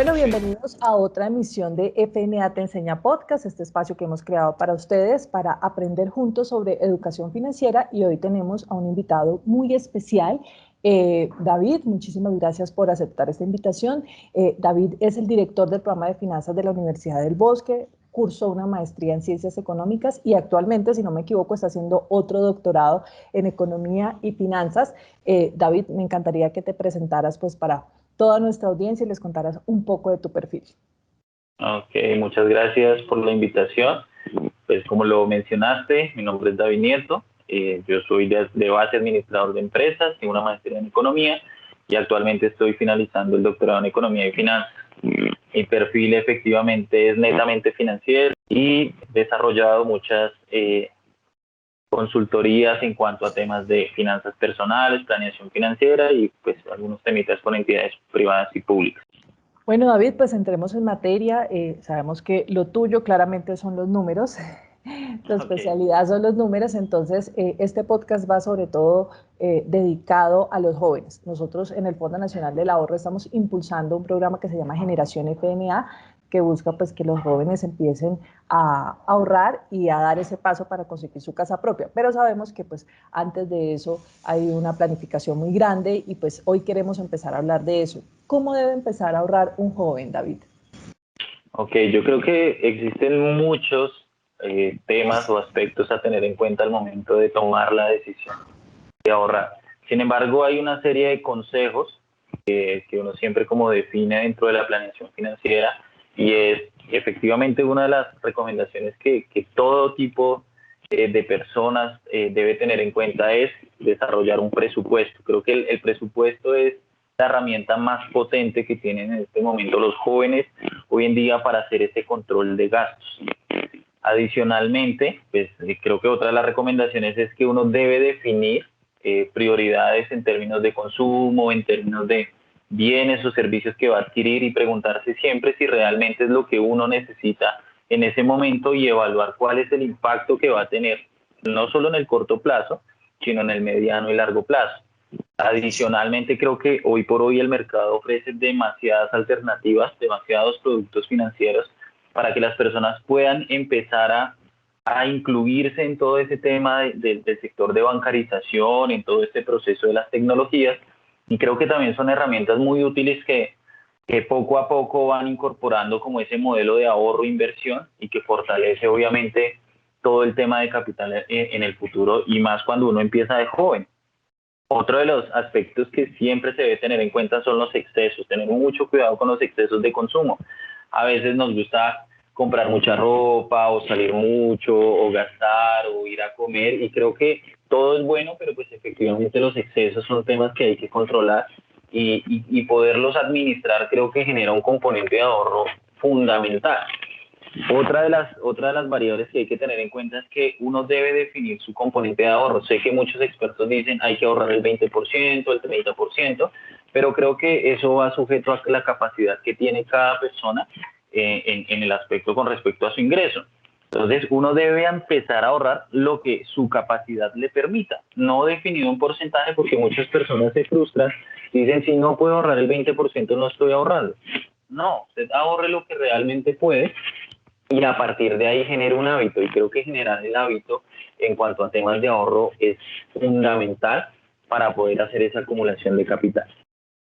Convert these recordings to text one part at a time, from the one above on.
Bueno, bienvenidos a otra emisión de FNA Te Enseña Podcast, este espacio que hemos creado para ustedes para aprender juntos sobre educación financiera, y hoy tenemos a un invitado muy especial. David, muchísimas gracias por aceptar esta invitación. David es el director del programa de finanzas de la Universidad del Bosque, cursó una maestría en ciencias económicas y actualmente, si no me equivoco, está haciendo otro doctorado en economía y finanzas. David, me encantaría que te presentaras pues para toda nuestra audiencia y les contaras un poco de tu perfil. Ok, muchas gracias por la invitación. Pues como lo mencionaste, mi nombre es David Nieto, yo soy de base administrador de empresas, tengo una maestría en economía y actualmente estoy finalizando el doctorado en economía y finanzas. Mi perfil efectivamente es netamente financiero y he desarrollado muchas consultorías en cuanto a temas de finanzas personales, planeación financiera y pues algunos temitas con entidades privadas y públicas. Bueno, David, pues entremos en materia. Sabemos que lo tuyo claramente son los números, tu especialidad son los números, entonces este podcast va sobre todo dedicado a los jóvenes. Nosotros en el Fondo Nacional del Ahorro estamos impulsando un programa que se llama Generación FNA, que busca pues que los jóvenes empiecen a ahorrar y a dar ese paso para conseguir su casa propia. Pero sabemos que pues antes de eso hay una planificación muy grande y pues hoy queremos empezar a hablar de eso. ¿Cómo debe empezar a ahorrar un joven, David? Ok, yo creo que existen muchos temas o aspectos a tener en cuenta al momento de tomar la decisión de ahorrar. Sin embargo, hay una serie de consejos que uno siempre como define dentro de la planeación financiera, y es efectivamente una de las recomendaciones que todo tipo de personas debe tener en cuenta es desarrollar un presupuesto. Creo que el presupuesto es la herramienta más potente que tienen en este momento los jóvenes hoy en día para hacer ese control de gastos. Adicionalmente, pues creo que otra de las recomendaciones es que uno debe definir prioridades en términos de consumo, en términos de bienes o servicios que va a adquirir, y preguntarse siempre si realmente es lo que uno necesita en ese momento y evaluar cuál es el impacto que va a tener, no solo en el corto plazo, sino en el mediano y largo plazo. Adicionalmente, creo que hoy por hoy el mercado ofrece demasiadas alternativas, demasiados productos financieros para que las personas puedan empezar a incluirse en todo ese tema del sector de bancarización, en todo este proceso de las tecnologías. Y creo que también son herramientas muy útiles que poco a poco van incorporando como ese modelo de ahorro e inversión, y que fortalece obviamente todo el tema de capital en el futuro, y más cuando uno empieza de joven. Otro de los aspectos que siempre se debe tener en cuenta son los excesos. Tenemos mucho cuidado con los excesos de consumo. A veces nos gusta comprar mucha ropa o salir mucho o gastar o ir a comer, y creo que todo es bueno, pero pues efectivamente los excesos son temas que hay que controlar y poderlos administrar. Creo que genera un componente de ahorro fundamental. Otra de las variables que hay que tener en cuenta es que uno debe definir su componente de ahorro. Sé que muchos expertos dicen hay que ahorrar el 20%, el 30%, pero creo que eso va sujeto a la capacidad que tiene cada persona en el aspecto con respecto a su ingreso. Entonces, uno debe empezar a ahorrar lo que su capacidad le permita, no definir un porcentaje, porque muchas personas se frustran, dicen, si no puedo ahorrar el 20%, no estoy ahorrando. No, usted ahorre lo que realmente puede y a partir de ahí genera un hábito, y creo que generar el hábito en cuanto a temas de ahorro es fundamental para poder hacer esa acumulación de capital.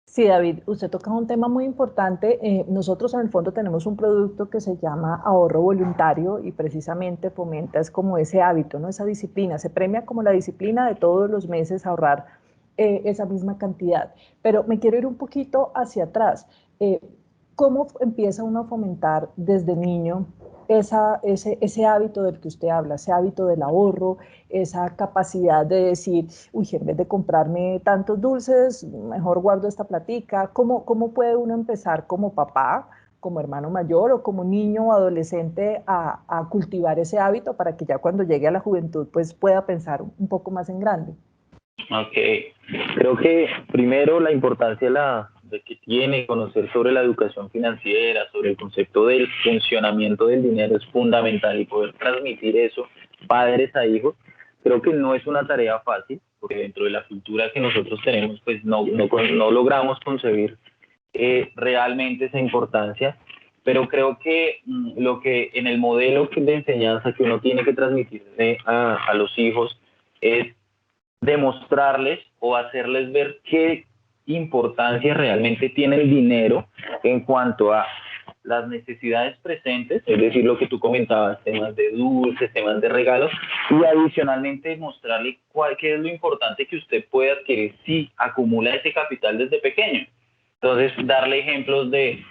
Sí, David, usted toca un tema muy importante. Nosotros en el fondo tenemos un producto que se llama ahorro voluntario y precisamente fomenta es como ese hábito, ¿no? Esa disciplina, se premia como la disciplina de todos los meses ahorrar esa misma cantidad. Pero me quiero ir un poquito hacia atrás. ¿Cómo empieza uno a fomentar desde niño ese hábito del que usted habla, ese hábito del ahorro, esa capacidad de decir, uy, en vez de comprarme tantos dulces, mejor guardo esta platica? ¿Cómo puede uno empezar como papá, como hermano mayor o como niño o adolescente a cultivar ese hábito para que ya cuando llegue a la juventud pues pueda pensar un poco más en grande? Ok, creo que primero la importancia de que tiene conocer sobre la educación financiera, sobre el concepto del funcionamiento del dinero es fundamental, y poder transmitir eso padres a hijos. Creo que no es una tarea fácil, porque dentro de la cultura que nosotros tenemos, pues no logramos concebir realmente esa importancia, pero creo que lo que en el modelo de enseñanza que uno tiene que transmitirle a los hijos es demostrarles o hacerles ver qué importancia realmente tiene el dinero en cuanto a las necesidades presentes, es decir, lo que tú comentabas, temas de dulces, temas de regalos, y adicionalmente mostrarle qué es lo importante que usted puede adquirir si acumula ese capital desde pequeño. Entonces, darle ejemplos de,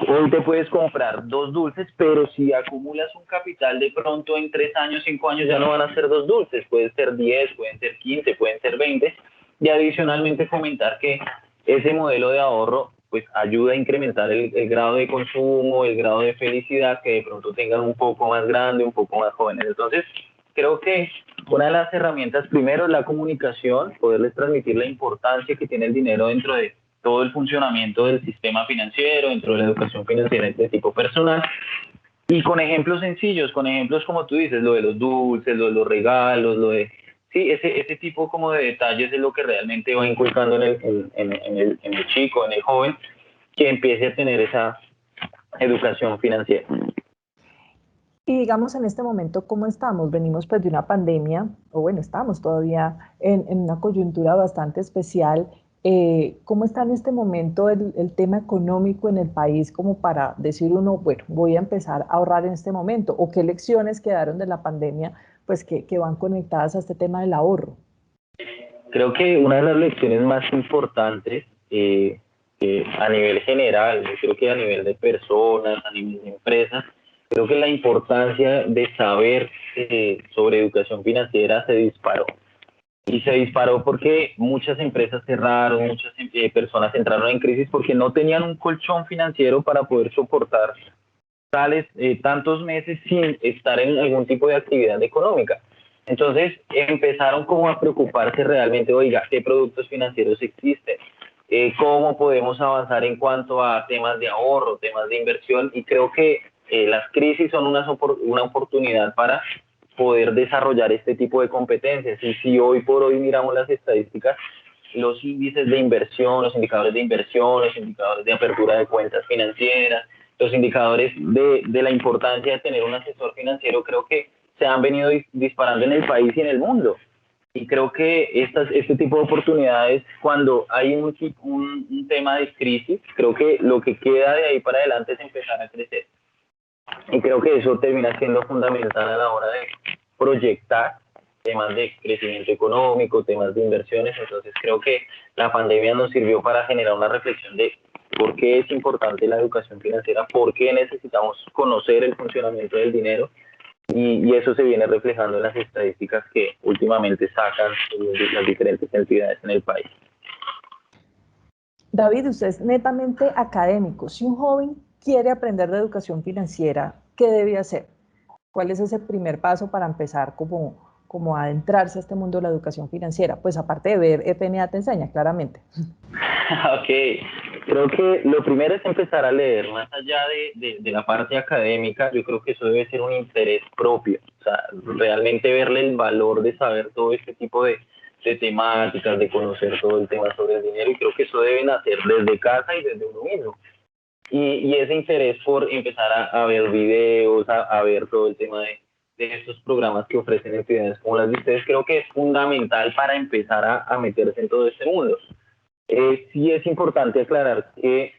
hoy te puedes comprar 2 dulces, pero si acumulas un capital de pronto en 3 años, 5 años, ya no van a ser 2 dulces, pueden ser 10, pueden ser 15, pueden ser 20, y adicionalmente comentar que ese modelo de ahorro pues ayuda a incrementar el grado de consumo, el grado de felicidad que de pronto tengan un poco más grande, un poco más jóvenes. Entonces, creo que una de las herramientas primero es la comunicación, poderles transmitir la importancia que tiene el dinero dentro de todo el funcionamiento del sistema financiero, dentro de la educación financiera de tipo personal, y con ejemplos sencillos, con ejemplos como tú dices, lo de los dulces, lo de los regalos, lo de... Sí, ese tipo como de detalles es lo que realmente va inculcando en el chico, en el joven, que empiece a tener esa educación financiera. Y digamos en este momento, ¿cómo estamos? Venimos pues de una pandemia, o bueno, estamos todavía en una coyuntura bastante especial. ¿Cómo está en este momento el tema económico en el país como para decir uno, bueno, voy a empezar a ahorrar en este momento? ¿O qué lecciones quedaron de la pandemia pues que van conectadas a este tema del ahorro? Creo que una de las lecciones más importantes a nivel general, yo creo que a nivel de personas, a nivel de empresas, creo que la importancia de saber sobre educación financiera se disparó. Y se disparó porque muchas empresas cerraron, muchas personas entraron en crisis porque no tenían un colchón financiero para poder soportar tantos meses sin estar en algún tipo de actividad económica. Entonces empezaron como a preocuparse realmente, oiga, ¿qué productos financieros existen? ¿Cómo podemos avanzar en cuanto a temas de ahorro, temas de inversión? Y creo que las crisis son una oportunidad para poder desarrollar este tipo de competencias. Y si hoy por hoy miramos las estadísticas, los índices de inversión, los indicadores de inversión, los indicadores de apertura de cuentas financieras, los indicadores de la importancia de tener un asesor financiero, creo que se han venido disparando en el país y en el mundo. Y creo que este tipo de oportunidades, cuando hay un tema de crisis, creo que lo que queda de ahí para adelante es empezar a crecer. Y creo que eso termina siendo fundamental a la hora de proyectar temas de crecimiento económico, temas de inversiones. Entonces creo que la pandemia nos sirvió para generar una reflexión de por qué es importante la educación financiera, por qué necesitamos conocer el funcionamiento del dinero, y eso se viene reflejando en las estadísticas que últimamente sacan las diferentes entidades en el país. David, usted es netamente académico. Si un joven quiere aprender de educación financiera, ¿qué debe hacer? ¿Cuál es ese primer paso para empezar como a adentrarse a este mundo de la educación financiera? Pues aparte de ver FNA te enseña, claramente. Ok, creo que lo primero es empezar a leer, más allá de la parte académica. Yo creo que eso debe ser un interés propio, o sea, realmente verle el valor de saber todo este tipo de temáticas, de conocer todo el tema sobre el dinero, y creo que eso debe nacer desde casa y desde uno mismo. Y ese interés por empezar a ver videos, a ver todo el tema de estos programas que ofrecen entidades como las de ustedes, creo que es fundamental para empezar a meterse en todo este mundo. Sí es importante aclarar que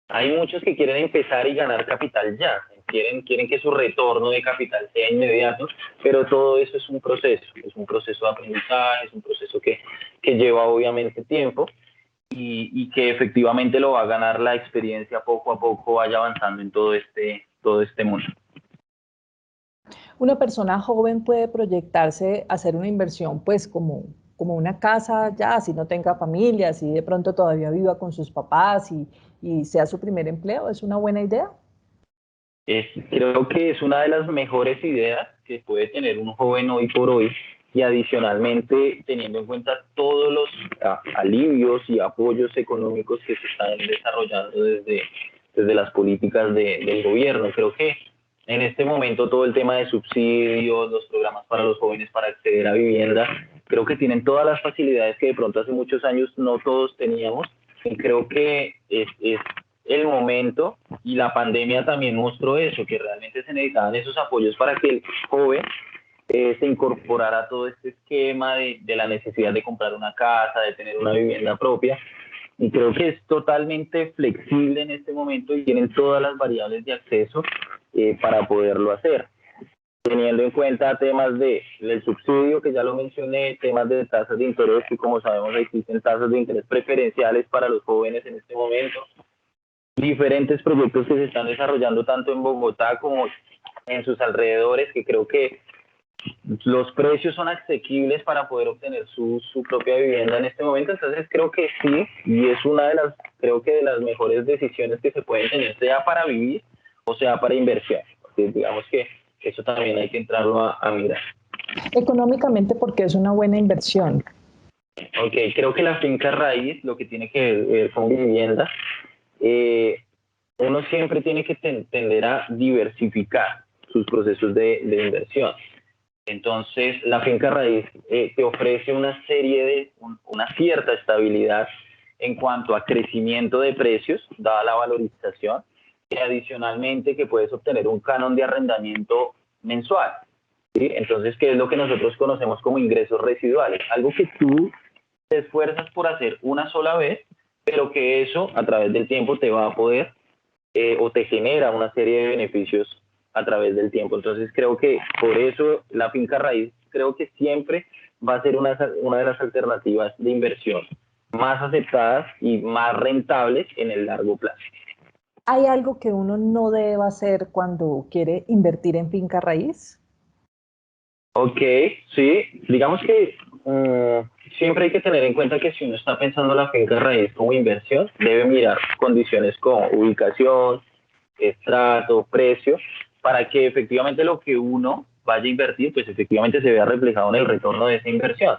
hay muchos que quieren empezar y ganar capital ya, quieren que su retorno de capital sea inmediato, pero todo eso es un proceso de aprendizaje, es un proceso que lleva obviamente tiempo, y que efectivamente lo va a ganar la experiencia poco a poco, vaya avanzando en todo este mundo. Una persona joven puede proyectarse a hacer una inversión, pues como una casa ya, si no tenga familia, si de pronto todavía viva con sus papás y sea su primer empleo, ¿es una buena idea? Creo que es una de las mejores ideas que puede tener un joven hoy por hoy, y adicionalmente teniendo en cuenta todos los alivios y apoyos económicos que se están desarrollando desde las políticas del gobierno. Creo que en este momento todo el tema de subsidios, los programas para los jóvenes para acceder a vivienda, creo que tienen todas las facilidades que de pronto hace muchos años no todos teníamos, y creo que es el momento, y la pandemia también mostró eso, que realmente se necesitaban esos apoyos para que el joven se incorporara a todo este esquema de la necesidad de comprar una casa, de tener una vivienda propia, y creo que es totalmente flexible en este momento y tienen todas las variables de acceso para poderlo hacer, teniendo en cuenta temas del subsidio, que ya lo mencioné, temas de tasas de interés, que como sabemos existen tasas de interés preferenciales para los jóvenes en este momento, diferentes proyectos que se están desarrollando tanto en Bogotá como en sus alrededores, que creo que los precios son asequibles para poder obtener su propia vivienda en este momento. Entonces creo que sí, y es una de las, creo que de las mejores decisiones que se pueden tener, sea para vivir o sea para inversión, porque digamos que eso también hay que entrarlo a mirar. Económicamente, porque es una buena inversión. Ok, creo que la finca raíz, lo que tiene que ver con vivienda, uno siempre tiene que tender a diversificar sus procesos de inversión. Entonces, la finca raíz te ofrece una una cierta estabilidad en cuanto a crecimiento de precios, dada la valorización, y adicionalmente que puedes obtener un canon de arrendamiento mensual, ¿sí? Entonces, ¿qué es lo que nosotros conocemos como ingresos residuales? Algo que tú te esfuerzas por hacer una sola vez, pero que eso a través del tiempo te va a poder o te genera una serie de beneficios a través del tiempo. Entonces creo que por eso la finca raíz creo que siempre va a ser una de las alternativas de inversión más aceptadas y más rentables en el largo plazo. ¿Hay algo que uno no deba hacer cuando quiere invertir en finca raíz? Ok, sí, digamos que siempre hay que tener en cuenta que si uno está pensando la finca raíz como inversión, debe mirar condiciones como ubicación, estrato, precio, para que efectivamente lo que uno vaya a invertir, pues efectivamente se vea reflejado en el retorno de esa inversión.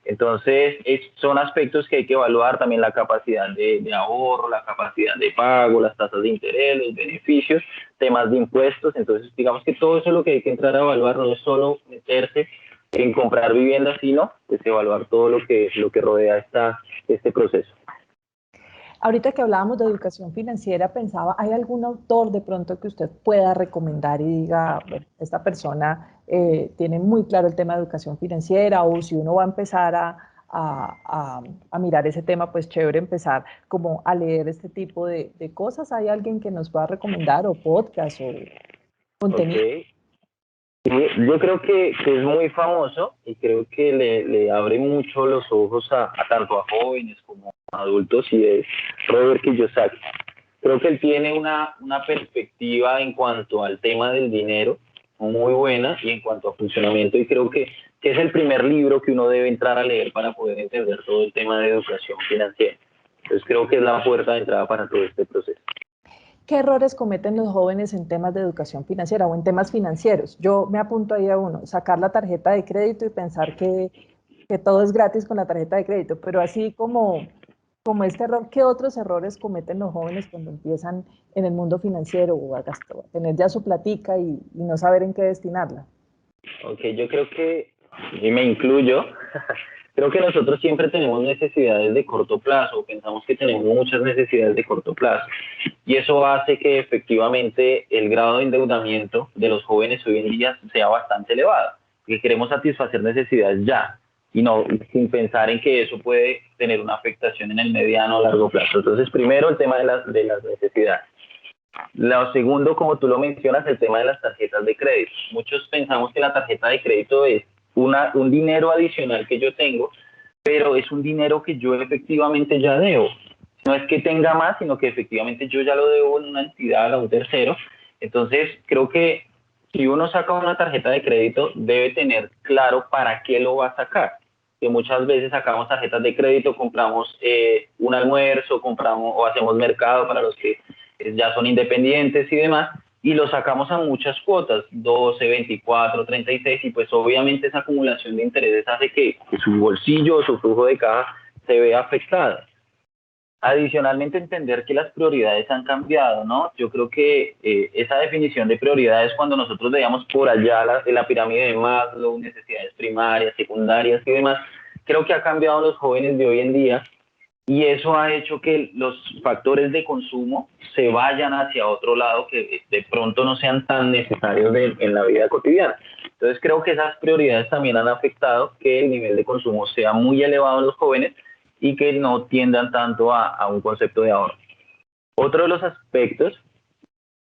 Entonces, son aspectos que hay que evaluar, también la capacidad de ahorro, la capacidad de pago, las tasas de interés, los beneficios, temas de impuestos. Entonces, digamos que todo eso es lo que hay que entrar a evaluar, no es solo meterse en comprar viviendas, sino pues, evaluar todo lo que rodea este proceso. Ahorita que hablábamos de educación financiera, pensaba, ¿hay algún autor de pronto que usted pueda recomendar y diga, bueno, esta persona tiene muy claro el tema de educación financiera, o si uno va a empezar a mirar ese tema, pues chévere empezar como a leer este tipo de cosas? ¿Hay alguien que nos pueda recomendar, o podcast, o contenido? Okay. Sí, yo creo que es muy famoso y creo que le abre mucho los ojos a tanto a jóvenes como a adultos, y es Robert Kiyosaki. Creo que él tiene una perspectiva en cuanto al tema del dinero muy buena y en cuanto a funcionamiento, y creo que es el primer libro que uno debe entrar a leer para poder entender todo el tema de educación financiera. Entonces creo que es la puerta de entrada para todo este proceso. ¿Qué errores cometen los jóvenes en temas de educación financiera o en temas financieros? Yo me apunto ahí a uno, sacar la tarjeta de crédito y pensar que todo es gratis con la tarjeta de crédito, pero así como este error, ¿qué otros errores cometen los jóvenes cuando empiezan en el mundo financiero o a tener ya su platica y no saber en qué destinarla? Ok, yo creo que, y me incluyo, creo que nosotros siempre tenemos necesidades de corto plazo, pensamos que tenemos muchas necesidades de corto plazo, y eso hace que efectivamente el grado de endeudamiento de los jóvenes hoy en día sea bastante elevado, porque queremos satisfacer necesidades ya, y no sin pensar en que eso puede tener una afectación en el mediano o largo plazo. Entonces, primero el tema de las necesidades. Lo segundo, como tú lo mencionas, el tema de las tarjetas de crédito. Muchos pensamos que la tarjeta de crédito es un dinero adicional que yo tengo, pero es un dinero que yo efectivamente ya debo. No es que tenga más, sino que efectivamente yo ya lo debo en una entidad, a un tercero. Entonces, creo que si uno saca una tarjeta de crédito, debe tener claro para qué lo va a sacar. Que muchas veces sacamos tarjetas de crédito, compramos un almuerzo, compramos o hacemos mercado para los que ya son independientes y demás, y lo sacamos a muchas cuotas, 12, 24, 36, y pues obviamente esa acumulación de intereses hace que su bolsillo o su flujo de caja se vea afectado. Adicionalmente, entender que las prioridades han cambiado, ¿no? Yo creo que esa definición de prioridades, cuando nosotros veíamos por allá la pirámide de Maslow, necesidades primarias, secundarias y demás, creo que ha cambiado en los jóvenes de hoy en día, y eso ha hecho que los factores de consumo se vayan hacia otro lado que de pronto no sean tan necesarios en la vida cotidiana. Entonces creo que esas prioridades también han afectado que el nivel de consumo sea muy elevado en los jóvenes y que no tiendan tanto a un concepto de ahorro. Otro de los aspectos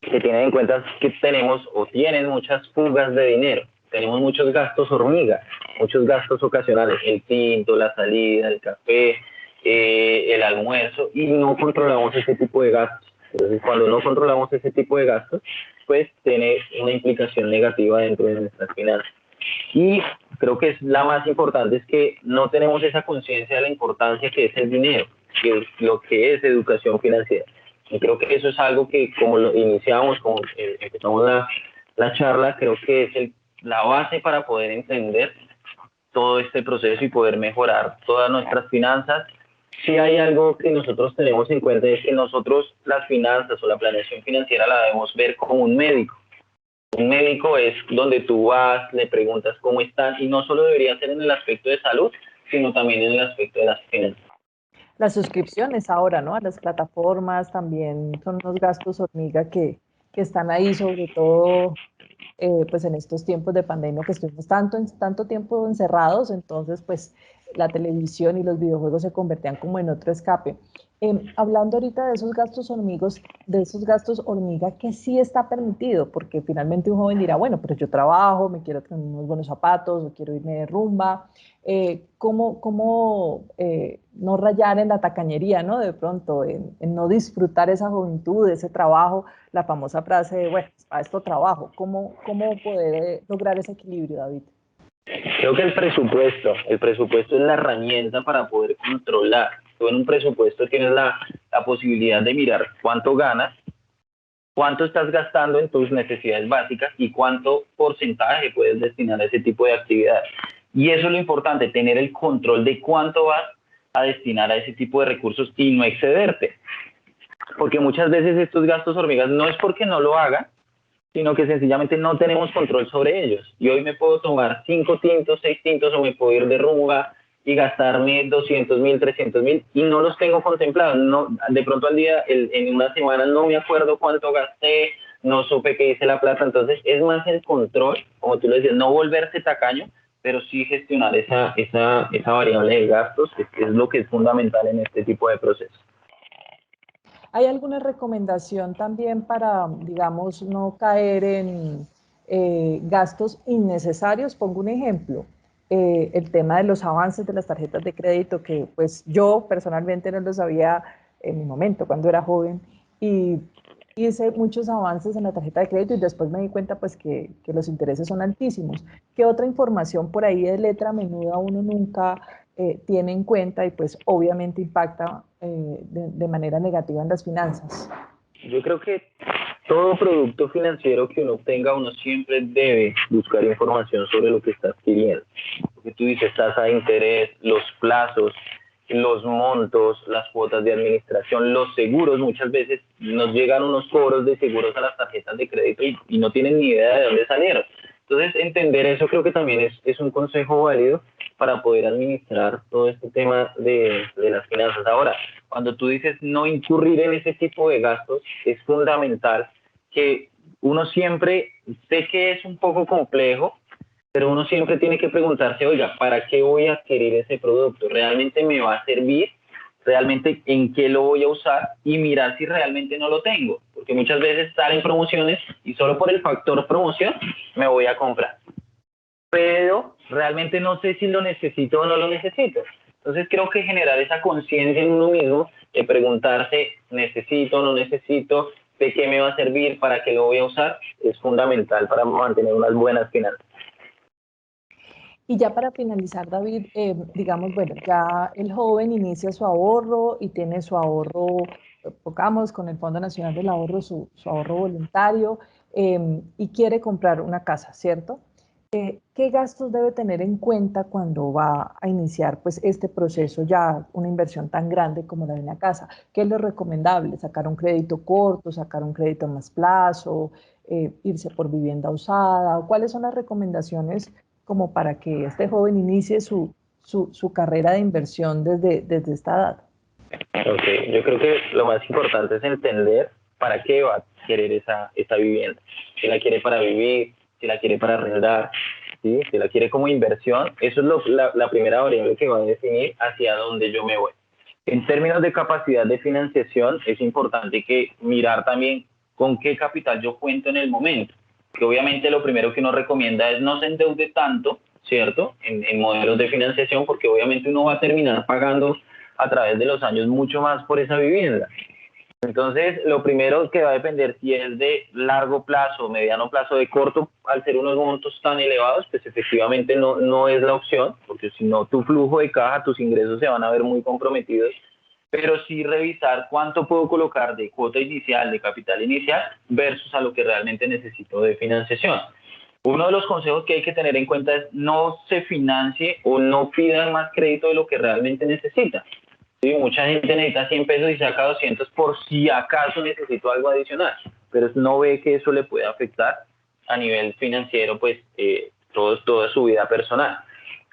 que tienen en cuenta es que tenemos o tienen muchas fugas de dinero, tenemos muchos gastos hormiga, muchos gastos ocasionales, el tinto, la salida, el café, el almuerzo, y no controlamos ese tipo de gastos. Entonces, cuando no controlamos ese tipo de gastos, pues tiene una implicación negativa dentro de nuestras finanzas. Y creo que es la más importante, es que no tenemos esa conciencia de la importancia que es el dinero, que es lo que es educación financiera. Y creo que eso es algo que, como lo iniciamos, como empezamos la charla, creo que es la base para poder entender todo este proceso y poder mejorar todas nuestras finanzas. Si hay algo que nosotros tenemos en cuenta es que nosotros las finanzas o la planeación financiera la debemos ver como un médico. Un médico es donde tú vas, le preguntas cómo están, y no solo debería ser en el aspecto de salud, sino también en el aspecto de las finanzas. Las suscripciones ahora, ¿no? A las plataformas también son unos gastos hormiga que están ahí, sobre todo pues en estos tiempos de pandemia que estuvimos tanto tiempo encerrados, entonces pues la televisión y los videojuegos se convertían como en otro escape. Hablando ahorita de esos gastos hormiga que sí está permitido, porque finalmente un joven dirá, bueno, pero yo trabajo, me quiero tener unos buenos zapatos, o quiero irme de rumba, ¿cómo no rayar en la tacañería, ¿no? De pronto, en no disfrutar esa juventud, ese trabajo, la famosa frase de, bueno, a esto trabajo. ¿Cómo poder lograr ese equilibrio, David? Creo que el presupuesto es la herramienta para poder controlar. Tú en un presupuesto tienes la posibilidad de mirar cuánto ganas, cuánto estás gastando en tus necesidades básicas y cuánto porcentaje puedes destinar a ese tipo de actividades. Y eso es lo importante, tener el control de cuánto vas a destinar a ese tipo de recursos y no excederte. Porque muchas veces estos gastos hormigas no es porque no lo hagan, sino que sencillamente no tenemos control sobre ellos. Y hoy me puedo tomar 5 tintos, 6 tintos, o me puedo ir de rumba y gastarme 200.000, 300.000 y no los tengo contemplados. No, de pronto al día, en una semana no me acuerdo cuánto gasté, no supe qué hice la plata. Entonces es más el control, como tú lo decías, no volverse tacaño, pero sí gestionar esa variable de gastos, que es lo que es fundamental en este tipo de procesos. ¿Hay alguna recomendación también para, digamos, no caer en gastos innecesarios? Pongo un ejemplo, el tema de los avances de las tarjetas de crédito, que pues yo personalmente no lo sabía en mi momento cuando era joven, y hice muchos avances en la tarjeta de crédito y después me di cuenta pues que los intereses son altísimos. ¿Qué otra información por ahí de letra menuda uno nunca tiene en cuenta y pues obviamente impacta de manera negativa en las finanzas? Yo creo que todo producto financiero que uno obtenga, uno siempre debe buscar información sobre lo que está adquiriendo. Porque tú dices tasa de interés, los plazos, los montos, las cuotas de administración, los seguros. Muchas veces nos llegan unos cobros de seguros a las tarjetas de crédito y no tienen ni idea de dónde salieron. Entonces, entender eso creo que también es un consejo válido para poder administrar todo este tema de las finanzas. Ahora, cuando tú dices no incurrir en ese tipo de gastos, es fundamental que uno siempre, sé que es un poco complejo, pero uno siempre tiene que preguntarse, oiga, ¿para qué voy a adquirir ese producto? ¿Realmente me va a servir? ¿Realmente en qué lo voy a usar? Y mirar si realmente no lo tengo, porque muchas veces salen promociones y solo por el factor promoción me voy a comprar, pero realmente no sé si lo necesito o no lo necesito. Entonces creo que generar esa conciencia en uno mismo, de preguntarse, ¿necesito o no necesito? ¿De qué me va a servir? ¿Para qué lo voy a usar? Es fundamental para mantener unas buenas finanzas. Y ya para finalizar, David, digamos, bueno, ya el joven inicia su ahorro y tiene su ahorro, pongamos con el Fondo Nacional del Ahorro, su ahorro voluntario, y quiere comprar una casa, ¿cierto? ¿Qué gastos debe tener en cuenta cuando va a iniciar pues, este proceso, ya una inversión tan grande como la de una casa? ¿Qué es lo recomendable? ¿Sacar un crédito corto, sacar un crédito a más plazo, irse por vivienda usada? ¿Cuáles son las recomendaciones como para que este joven inicie su carrera de inversión desde esta edad? Ok, yo creo que lo más importante es entender para qué va a querer esa vivienda. Si la quiere para vivir, si la quiere para arrendar, ¿sí? Si la quiere como inversión, eso es la primera variable que va a definir hacia dónde yo me voy. En términos de capacidad de financiación, es importante que mirar también con qué capital yo cuento en el momento. Que obviamente lo primero que uno recomienda es no se endeude tanto, ¿cierto? En modelos de financiación, porque obviamente uno va a terminar pagando a través de los años mucho más por esa vivienda. Entonces, lo primero que va a depender si es de largo plazo, mediano plazo, de corto, al ser unos montos tan elevados, pues efectivamente no es la opción, porque si no, tu flujo de caja, tus ingresos se van a ver muy comprometidos, pero sí revisar cuánto puedo colocar de cuota inicial, de capital inicial, versus a lo que realmente necesito de financiación. Uno de los consejos que hay que tener en cuenta es no se financie o no pidan más crédito de lo que realmente necesita. Sí, mucha gente necesita 100 pesos y saca 200 por si acaso necesito algo adicional, pero no ve que eso le puede afectar a nivel financiero, pues toda su vida personal.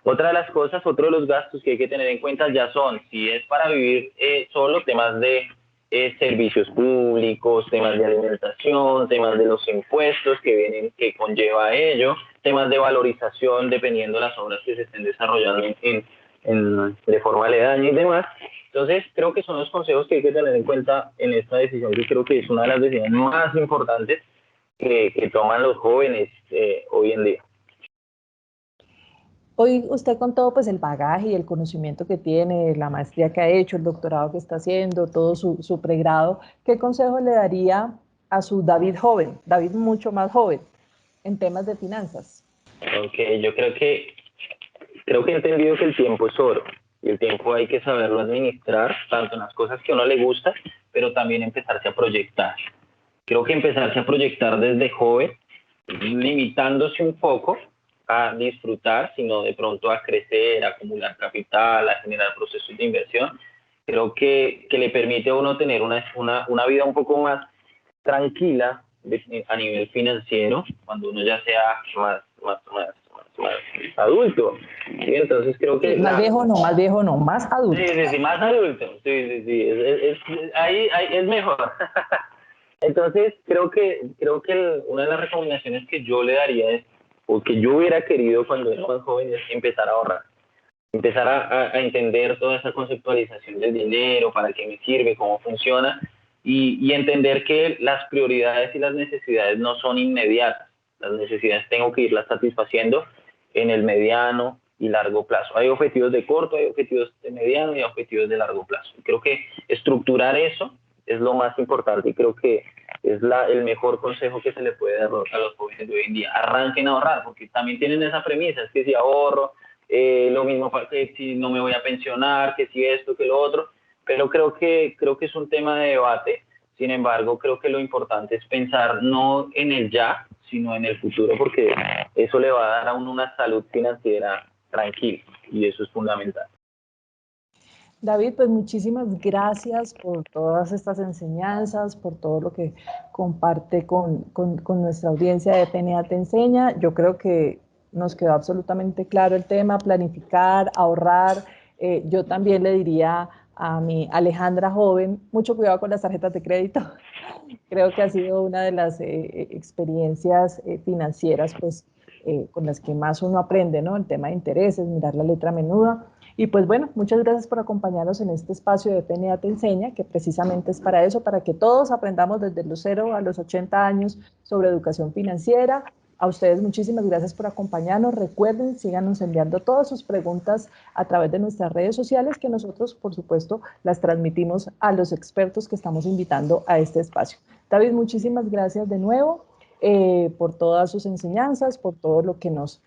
Otra de las cosas, otro de los gastos que hay que tener en cuenta ya son, si es para vivir solo, temas de servicios públicos, temas de alimentación, temas de los impuestos que conlleva ello, temas de valorización dependiendo de las obras que se estén desarrollando de forma aledaña y demás. Entonces, creo que son los consejos que hay que tener en cuenta en esta decisión. Yo creo que es una de las decisiones más importantes que toman los jóvenes hoy en día. Hoy usted con todo pues el bagaje y el conocimiento que tiene, la maestría que ha hecho, el doctorado que está haciendo, todo su pregrado, ¿qué consejo le daría a su David joven, David mucho más joven, en temas de finanzas? Ok, yo creo que he entendido que el tiempo es oro y el tiempo hay que saberlo administrar, tanto en las cosas que a uno le gusta, pero también empezarse a proyectar. Creo que empezarse a proyectar desde joven, limitándose un poco a disfrutar, sino de pronto a crecer, a acumular capital, a generar procesos de inversión, creo que le permite a uno tener una vida un poco más tranquila a nivel financiero, cuando uno ya sea más adulto. ¿Sí? Entonces creo que Más viejo no, más viejo no, más adulto. sí, más adulto. Sí. Ahí es mejor. Entonces, creo que una de las recomendaciones que yo le daría es, o que yo hubiera querido cuando era más joven, es empezar a ahorrar. Empezar a entender toda esa conceptualización del dinero, para qué me sirve, cómo funciona, y entender que las prioridades y las necesidades no son inmediatas. Las necesidades tengo que irlas satisfaciendo en el mediano y largo plazo. Hay objetivos de corto, hay objetivos de mediano y hay objetivos de largo plazo. Creo que estructurar eso es lo más importante y creo que es el mejor consejo que se le puede dar a los jóvenes de hoy en día. Arranquen a ahorrar, porque también tienen esa premisa, es que si ahorro, lo mismo que si no me voy a pensionar, que si esto, que lo otro, pero creo que es un tema de debate. Sin embargo, creo que lo importante es pensar no en el ya, sino en el futuro, porque eso le va a dar a uno una salud financiera tranquila y eso es fundamental. David, pues muchísimas gracias por todas estas enseñanzas, por todo lo que comparte con nuestra audiencia de PNA Te Enseña. Yo creo que nos quedó absolutamente claro el tema, planificar, ahorrar. Yo también le diría a mi Alejandra joven, mucho cuidado con las tarjetas de crédito. Creo que ha sido una de las experiencias financieras pues, con las que más uno aprende, ¿no? El tema de intereses, mirar la letra menuda. Y pues bueno, muchas gracias por acompañarnos en este espacio de PNA Te Enseña, que precisamente es para eso, para que todos aprendamos desde los 0 a los 80 años sobre educación financiera. A ustedes muchísimas gracias por acompañarnos. Recuerden, síganos enviando todas sus preguntas a través de nuestras redes sociales, que nosotros, por supuesto, las transmitimos a los expertos que estamos invitando a este espacio. David, muchísimas gracias de nuevo por todas sus enseñanzas, por todo lo que nos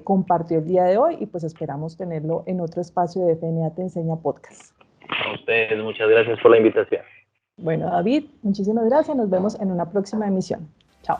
compartió el día de hoy y pues esperamos tenerlo en otro espacio de PNA Te Enseña Podcast. A ustedes, muchas gracias por la invitación. Bueno, David, muchísimas gracias. Nos vemos en una próxima emisión. Chao.